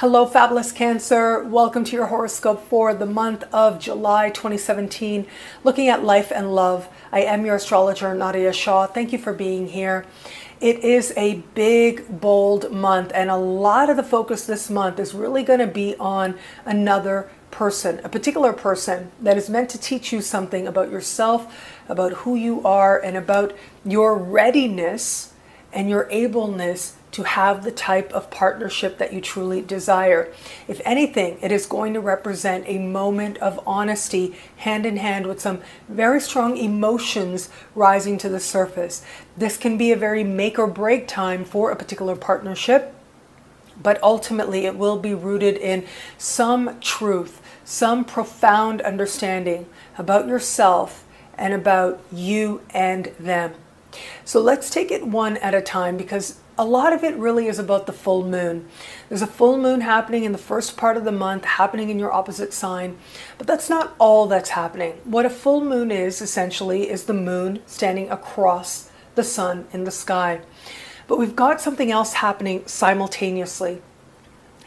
Hello, Fabulous Cancer. Welcome to your horoscope for the month of July 2017, looking at life and love. I am your astrologer, Nadiya Shah. Thank you for being here. It is a big, bold month, and a lot of the focus this month is really going to be on another person, a particular person that is meant to teach you something about yourself, about who you are, and about your readiness and your ableness to have the type of partnership that you truly desire. If anything, it is going to represent a moment of honesty hand in hand with some very strong emotions rising to the surface. This can be a very make or break time for a particular partnership, but ultimately it will be rooted in some truth, some profound understanding about yourself and about you and them. So let's take it one at a time, because a lot of it really is about the full moon. There's a full moon happening in the first part of the month, happening in your opposite sign, but that's not all that's happening. What a full moon is, essentially, is the moon standing across the sun in the sky. But we've got something else happening simultaneously.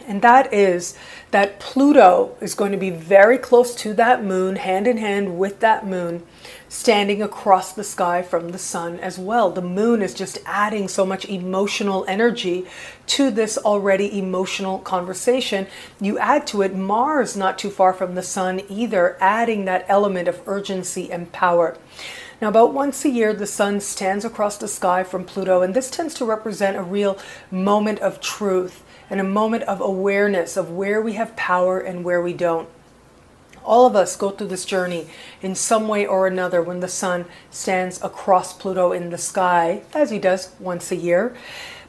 And that is that Pluto is going to be very close to that moon, hand in hand with that moon, standing across the sky from the sun as well. The moon is just adding so much emotional energy to this already emotional conversation. You add to it Mars not too far from the sun either, adding that element of urgency and power. Now, about once a year, the sun stands across the sky from Pluto, and this tends to represent a real moment of truth and a moment of awareness of where we have power and where we don't. All of us go through this journey in some way or another when the sun stands across Pluto in the sky, as he does once a year.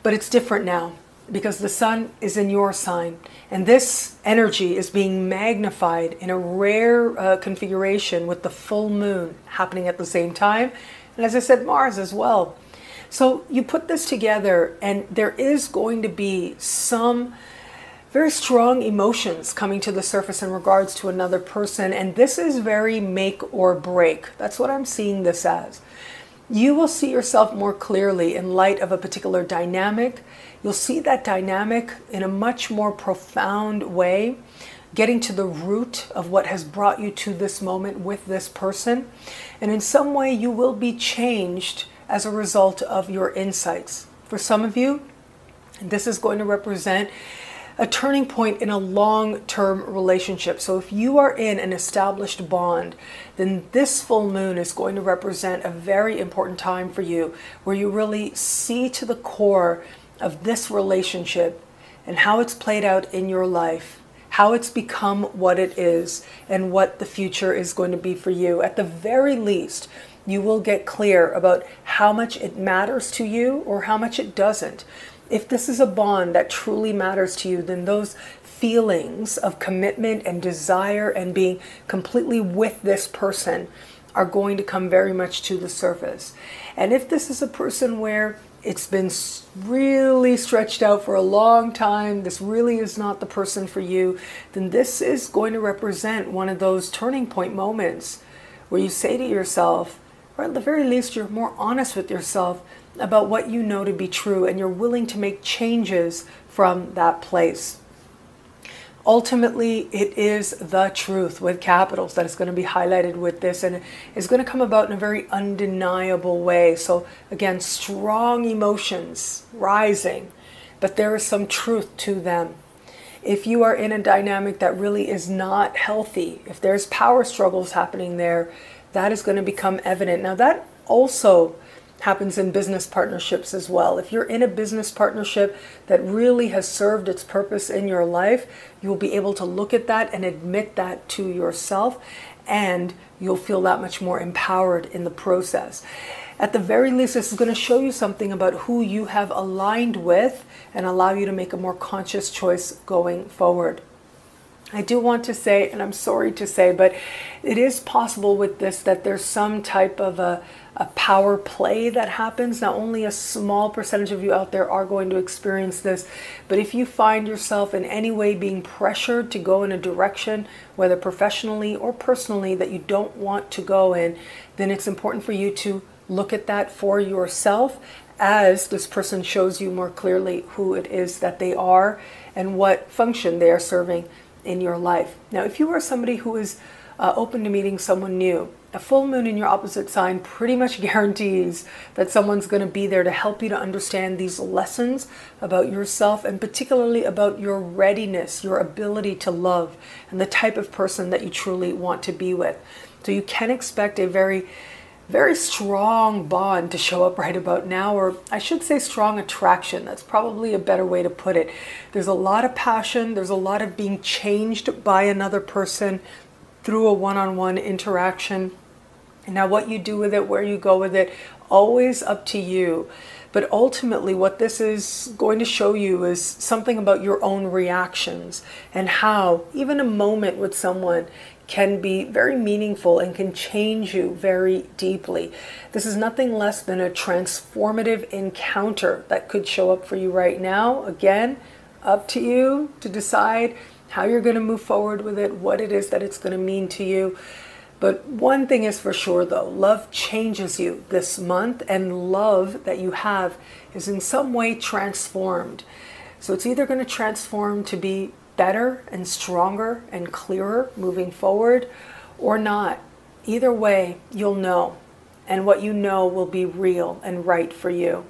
But it's different now because the sun is in your sign, and this energy is being magnified in a rare configuration with the full moon happening at the same time. And as I said, Mars as well. So you put this together, and there is going to be some very strong emotions coming to the surface in regards to another person. And this is very make or break. That's what I'm seeing this as. You will see yourself more clearly in light of a particular dynamic. You'll see that dynamic in a much more profound way, getting to the root of what has brought you to this moment with this person. And in some way, you will be changed as a result of your insights. For some of you, this is going to represent a turning point in a long-term relationship. So if you are in an established bond, then this full moon is going to represent a very important time for you, where you really see to the core of this relationship and how it's played out in your life, how it's become what it is, and what the future is going to be for you. At the very least, you will get clear about how much it matters to you or how much it doesn't. If this is a bond that truly matters to you, then those feelings of commitment and desire and being completely with this person are going to come very much to the surface. And if this is a person where it's been really stretched out for a long time, this really is not the person for you, then this is going to represent one of those turning point moments where you say to yourself, or at the very least, you're more honest with yourself about what you know to be true, and you're willing to make changes from that place. Ultimately, it is the truth with capitals that is going to be highlighted with this, and it's going to come about in a very undeniable way. So again, strong emotions rising, but there is some truth to them. If you are in a dynamic that really is not healthy, if there's power struggles happening there, that is going to become evident. Now, that also happens in business partnerships as well. If you're in a business partnership that really has served its purpose in your life, you'll be able to look at that and admit that to yourself, and you'll feel that much more empowered in the process. At the very least, this is going to show you something about who you have aligned with and allow you to make a more conscious choice going forward. I do want to say, and I'm sorry to say, but it is possible with this that there's some type of a power play that happens. Now, only a small percentage of you out there are going to experience this, but if you find yourself in any way being pressured to go in a direction, whether professionally or personally, that you don't want to go in, then it's important for you to look at that for yourself as this person shows you more clearly who it is that they are and what function they are serving in your life. Now, if you are somebody who is open to meeting someone new, a full moon in your opposite sign pretty much guarantees that someone's going to be there to help you to understand these lessons about yourself, and particularly about your readiness, your ability to love, and the type of person that you truly want to be with. So you can expect a very strong bond to show up right about now, or I should say strong attraction. That's probably a better way to put it. There's a lot of passion. There's a lot of being changed by another person through a one-on-one interaction. Now, what you do with it, where you go with it, always up to you. But ultimately, what this is going to show you is something about your own reactions and how even a moment with someone can be very meaningful and can change you very deeply. This is nothing less than a transformative encounter that could show up for you right now. Again, up to you to decide how you're going to move forward with it, what it is that it's going to mean to you. But one thing is for sure, though, love changes you this month, and love that you have is in some way transformed. So it's either going to transform to be better and stronger and clearer moving forward, or not. Either way, you'll know, and what you know will be real and right for you.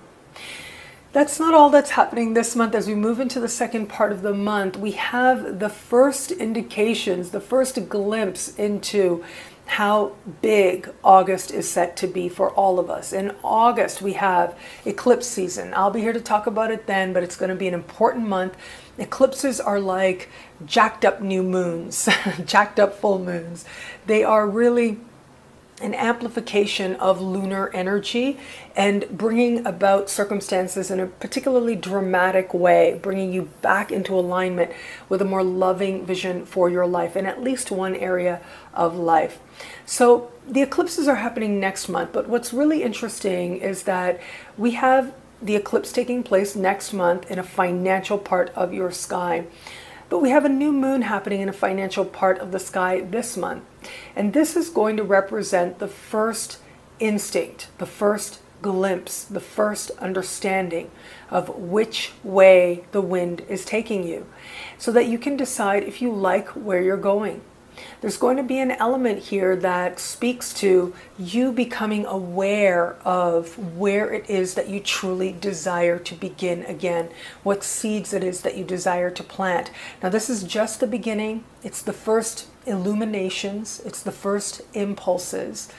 That's not all that's happening this month. As we move into the second part of the month, we have the first indications, the first glimpse into how big August is set to be for all of us. In August, we have eclipse season. I'll be here to talk about it then, but it's going to be an important month. Eclipses are like jacked up new moons, jacked up full moons. They are really an amplification of lunar energy and bringing about circumstances in a particularly dramatic way, bringing you back into alignment with a more loving vision for your life in at least one area of life. So the eclipses are happening next month, but what's really interesting is that we have the eclipse taking place next month in a financial part of your sky. But we have a new moon happening in a financial part of the sky this month. And this is going to represent the first instinct, the first glimpse, the first understanding of which way the wind is taking you, so that you can decide if you like where you're going. There's going to be an element here that speaks to you becoming aware of where it is that you truly desire to begin again, what seeds it is that you desire to plant. Now, this is just the beginning. It's the first illuminations. It's the first impulses,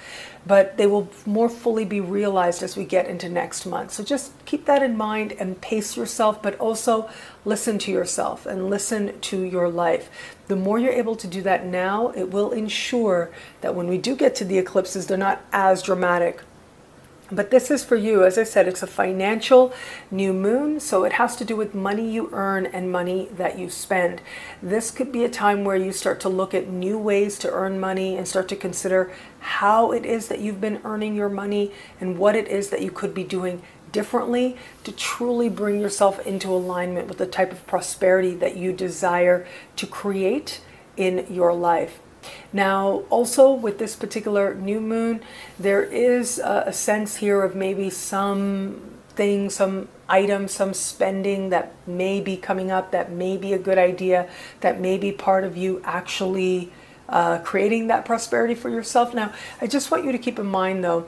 but they will more fully be realized as we get into next month. So just keep that in mind and pace yourself, but also listen to yourself and listen to your life. The more you're able to do that now, it will ensure that when we do get to the eclipses, they're not as dramatic. But this is for you. As I said, it's a financial new moon, so it has to do with money you earn and money that you spend. This could be a time where you start to look at new ways to earn money and start to consider how it is that you've been earning your money and what it is that you could be doing differently to truly bring yourself into alignment with the type of prosperity that you desire to create in your life. Now, also with this particular new moon, there is a sense here of maybe something, some item, some spending that may be coming up, that may be a good idea, that may be part of you actually creating that prosperity for yourself. Now, I just want you to keep in mind though,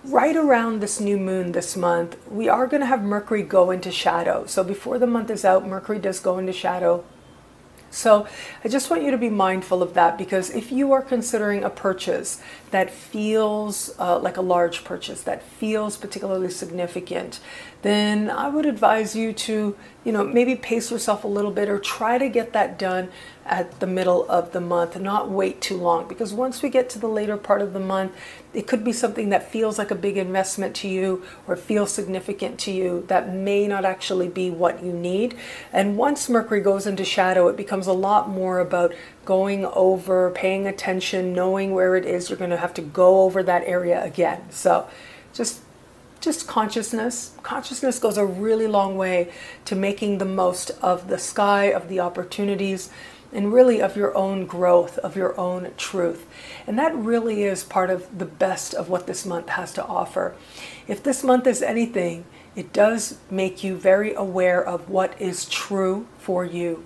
right around this new moon this month, we are going to have Mercury go into shadow. So before the month is out, Mercury does go into shadow. So I just want you to be mindful of that, because if you are considering a purchase that feels like a large purchase, that feels particularly significant, then I would advise you to, maybe pace yourself a little bit or try to get that done at the middle of the month, not wait too long, because once we get to the later part of the month, it could be something that feels like a big investment to you or feels significant to you that may not actually be what you need. And once Mercury goes into shadow, it becomes a lot more about going over, paying attention, knowing where it is. You're going to have to go over that area again. So just consciousness. Consciousness goes a really long way to making the most of the sky, of the opportunities. and really of your own growth, of your own truth. And that really is part of the best of what this month has to offer. If this month is anything, it does make you very aware of what is true for you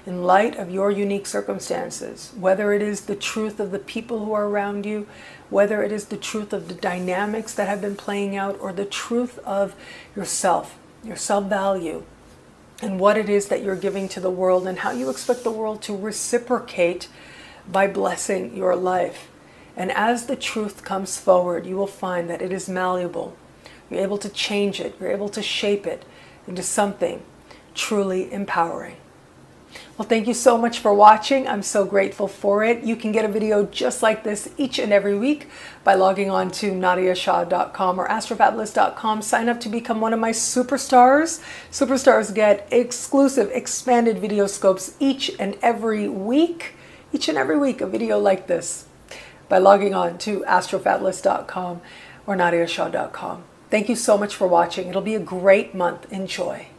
in light of your unique circumstances, whether it is the truth of the people who are around you, whether it is the truth of the dynamics that have been playing out, or the truth of yourself, your self-value, and what it is that you're giving to the world and how you expect the world to reciprocate by blessing your life. And as the truth comes forward, you will find that it is malleable. You're able to change it. You're able to shape it into something truly empowering. Well, thank you so much for watching. I'm so grateful for it. You can get a video just like this each and every week by logging on to nadiyashah.com or astrofabulous.com. Sign up to become one of my superstars. Superstars get exclusive expanded video scopes each and every week. Each and every week, a video like this by logging on to astrofabulous.com or nadiyashah.com. Thank you so much for watching. It'll be a great month. Enjoy.